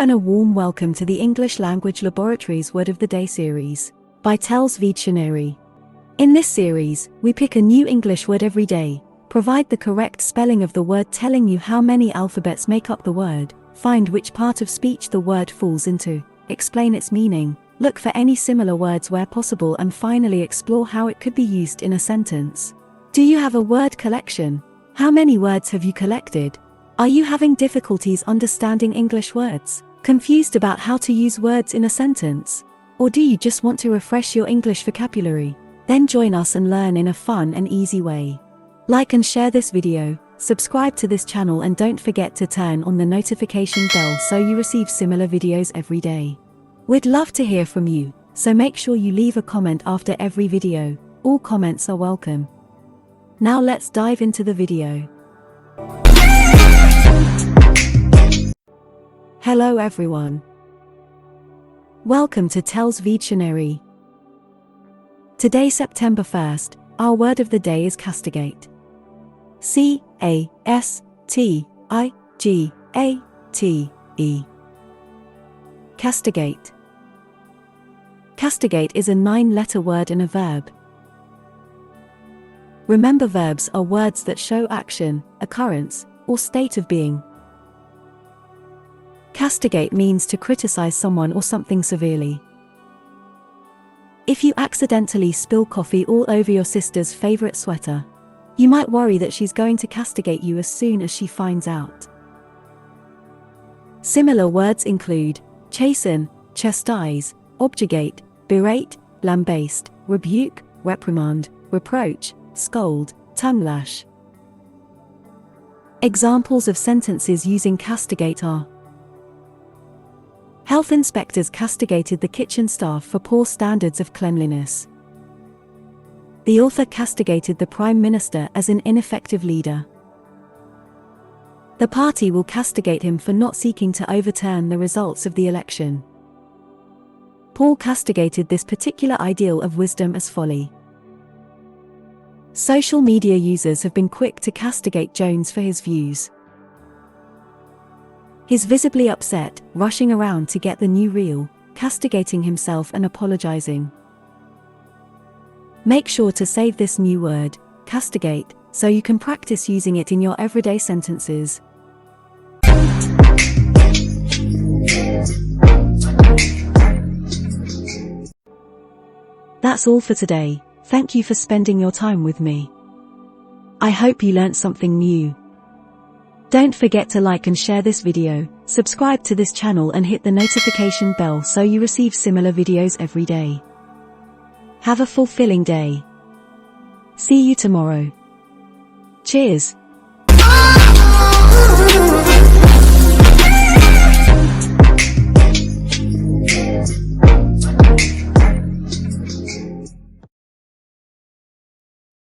and a warm welcome to the English Language Laboratory's Word of the Day series by TELLS Videtionary. In this series, we pick a new English word every day, provide the correct spelling of the word telling you how many alphabets make up the word, find which part of speech the word falls into, explain its meaning, look for any similar words where possible, and finally explore how it could be used in a sentence. Do you have a word collection? How many words have you collected? Are you having difficulties understanding English words? Confused about how to use words in a sentence? Or do you just want to refresh your English vocabulary? Then join us and learn in a fun and easy way. Like and share this video, subscribe to this channel, and don't forget to turn on the notification bell so you receive similar videos every day. We'd love to hear from you, so make sure you leave a comment after every video. All comments are welcome. Now let's dive into the video. Hello everyone. Welcome to TELLS Videtionary. Today, September 1st, our word of the day is castigate. C-A-S-T-I-G-A-T-E. Castigate. Castigate is a 9-letter word and a verb. Remember, verbs are words that show action, occurrence, or state of being. Castigate means to criticize someone or something severely. If you accidentally spill coffee all over your sister's favorite sweater, you might worry that she's going to castigate you as soon as she finds out. Similar words include chasten, chastise, objurgate, berate, lambaste, rebuke, reprimand, reproach, scold, tongue lash. Examples of sentences using castigate are: health inspectors castigated the kitchen staff for poor standards of cleanliness. The author castigated the Prime Minister as an ineffective leader. The party will castigate him for not seeking to overturn the results of the election. Paul castigated this particular ideal of wisdom as folly. Social media users have been quick to castigate Jones for his views. He's visibly upset, rushing around to get the new reel, castigating himself and apologizing. Make sure to save this new word, castigate, so you can practice using it in your everyday sentences. That's all for today. Thank you for spending your time with me. I hope you learned something new. Don't forget to like and share this video, subscribe to this channel, and hit the notification bell so you receive similar videos every day. Have a fulfilling day. See you tomorrow. Cheers!